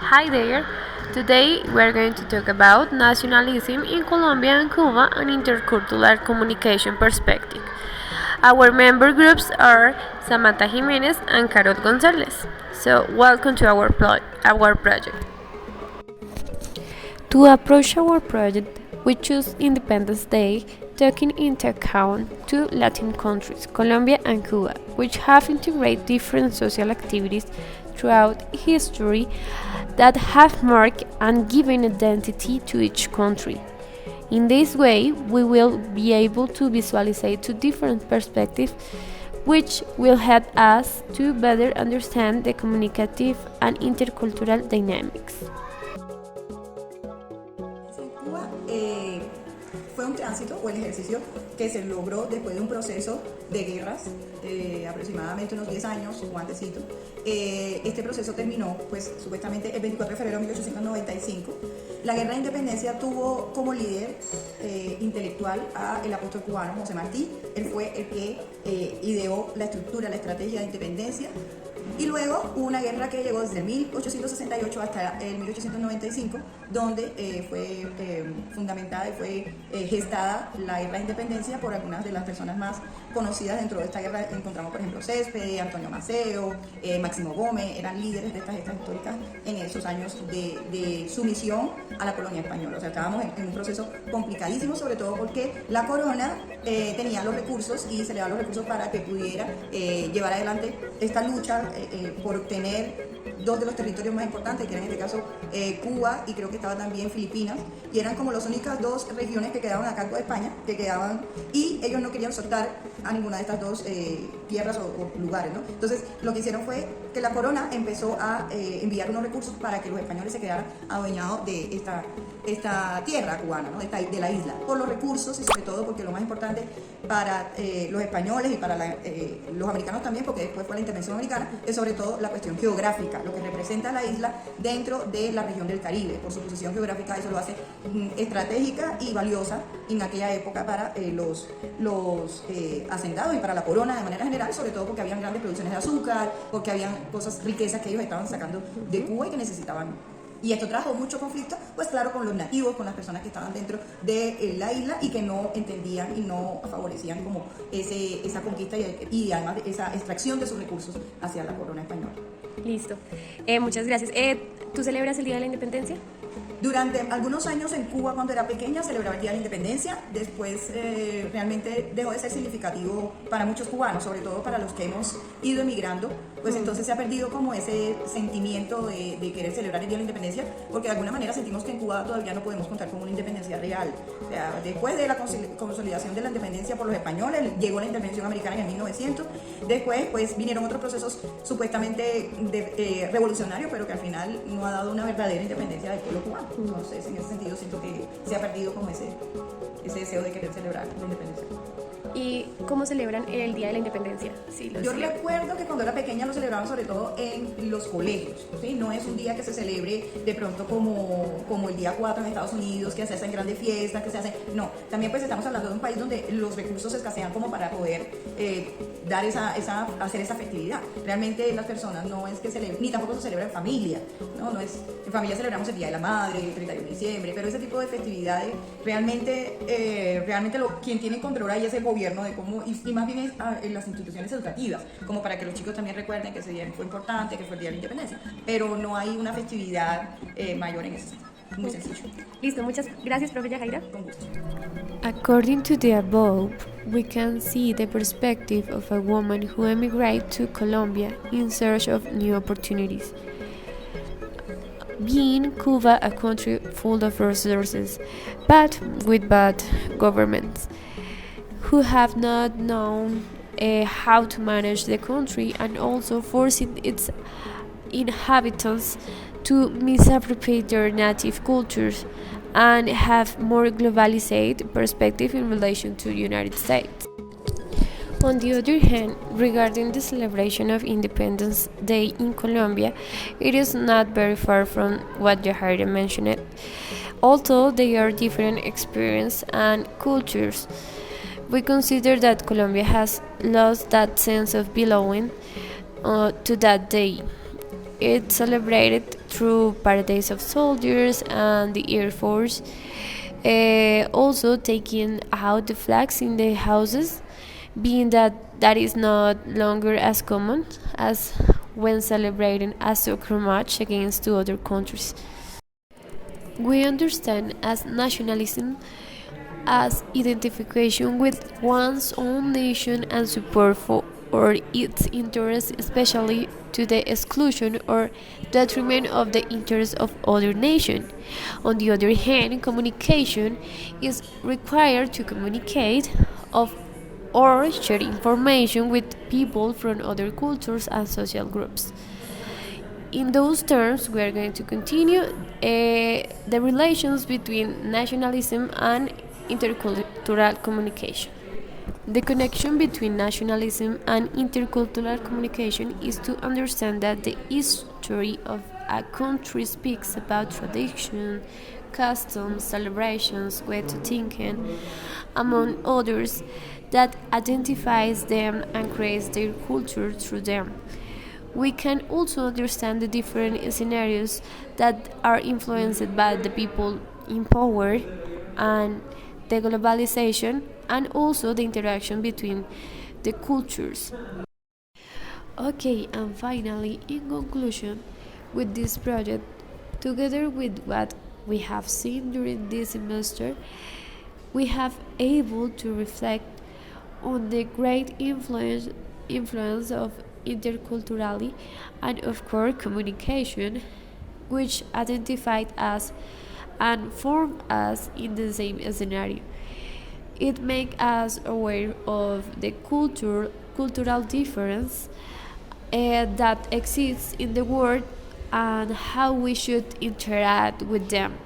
Hi there. Today we are going to talk about nationalism in Colombia and Cuba and intercultural communication perspective. Our member groups are Samantha Jimenez and Carol Gonzalez. So, welcome to our project. To approach our project, we choose Independence Day taking into account two Latin countries, Colombia and Cuba, which have integrated different social activities throughout history that have marked and given identity to each country. In this way, we will be able to visualize two different perspectives, which will help us to better understand the communicative and intercultural dynamics. En Cuba fue un tránsito o el ejercicio que se logró después de un proceso de guerras de aproximadamente unos 10 años o antesito. Este proceso terminó pues supuestamente el 24 de febrero de 1895. La guerra de independencia tuvo como líder intelectual al apóstol cubano José Martí. Él fue el que ideó la estructura, la estrategia de independencia. Y luego hubo una guerra que llegó desde 1868 hasta el 1895, donde fue fundamentada y fue gestada la guerra de independencia por algunas de las personas más conocidas dentro de esta guerra. Encontramos, por ejemplo, Césped, Antonio Maceo, Máximo Gómez, eran líderes de estas gestas históricas en esos años de sumisión a la colonia española. O sea, estábamos en un proceso complicadísimo, sobre todo porque la corona tenía los recursos y se le daban los recursos para que pudiera llevar adelante esta lucha por obtener dos de los territorios más importantes, que eran en este caso Cuba y creo que estaba también Filipinas, y eran como las únicas dos regiones que quedaban a cargo de España, que quedaban, y ellos no querían soltar a ninguna de estas dos tierras o lugares, ¿no? Entonces lo que hicieron fue que la corona empezó a enviar unos recursos para que los españoles se quedaran adueñados de esta tierra cubana, ¿no? de la isla, por los recursos y sobre todo porque lo más importante para los españoles y para los americanos también, porque después fue la intervención americana, es sobre todo la cuestión geográfica, lo que representa la isla dentro de la región del Caribe. Por su posición geográfica eso lo hace estratégica y valiosa en aquella época para los hacendados y para la corona de manera general, sobre todo porque habían grandes producciones de azúcar, porque habían riquezas que ellos estaban sacando de Cuba y que necesitaban. Y esto trajo mucho conflicto, pues claro, con los nativos, con las personas que estaban dentro de la isla y que no entendían y no favorecían como esa conquista y además esa extracción de sus recursos hacia la corona española. Listo. Muchas gracias. ¿Tú celebras el Día de la Independencia? Durante algunos años en Cuba, cuando era pequeña, celebraba el Día de la Independencia. Después realmente dejó de ser significativo para muchos cubanos, sobre todo para los que hemos ido emigrando. Pues entonces se ha perdido como ese sentimiento de querer celebrar el Día de la Independencia, porque de alguna manera sentimos que en Cuba todavía no podemos contar con una independencia real. O sea, después de la consolidación de la independencia por los españoles, llegó la intervención americana en el 1900. Después pues vinieron otros procesos supuestamente revolucionarios, pero que al final no ha dado una verdadera independencia del pueblo cubano. Entonces, en ese sentido, siento que se ha perdido como ese deseo de querer celebrar la independencia. ¿Y cómo celebran el Día de la Independencia? Sí, yo recuerdo que cuando era pequeña lo celebraban sobre todo en los colegios, ¿sí? No es un día que se celebre de pronto como el día 4 en Estados Unidos, que se hacen grandes fiestas, que se hacen... No, también pues estamos hablando de un país donde los recursos escasean como para poder hacer esa festividad. Realmente las personas no es que celebren, ni tampoco se celebra en familia, ¿no? En familia celebramos el Día de la Madre, el 31 de diciembre, pero ese tipo de festividades realmente quien tiene control ahí es el gobierno de cómo, y más bien es en las instituciones educativas, como para que los chicos también recuerden que ese día fue importante, que fue el Día de la Independencia, pero no hay una festividad mayor en ese sentido. Muy sencillo. Listo, muchas gracias, profe Yajaira. Con gusto. According to the above, we can see the perspective of a woman who emigrated to Colombia in search of new opportunities. Being Cuba a country full of resources, but with bad governments, who have not known how to manage the country and also forcing its inhabitants to misappropriate their native cultures and have more globalized perspective in relation to the United States. On the other hand, regarding the celebration of Independence Day in Colombia, it is not very far from what Yajaira mentioned, although they are different experiences and cultures. We consider that Colombia has lost that sense of belonging to that day. It celebrated through parades of soldiers and the Air Force, also taking out the flags in the houses, being that is not longer as common as when celebrating a soccer match against two other countries. We understand as nationalism as identification with one's own nation and support for or its interests, especially to the exclusion or detriment of the interests of other nations. On the other hand, communication is required to communicate of or share information with people from other cultures and social groups. In those terms, we are going to continue the relations between nationalism and intercultural communication. The connection between nationalism and intercultural communication is to understand that the history of a country speaks about tradition, customs, celebrations, way of thinking, among others, that identifies them and creates their culture through them. We can also understand the different scenarios that are influenced by the people in power and the globalization and also the interaction between the cultures. Okay, and finally, in conclusion, with this project, together with what we have seen during this semester, we have able to reflect on the great influence of interculturality and of course communication, which identified us and formed us in the same scenario. It makes us aware of the cultural difference that exists in the world and how we should interact with them.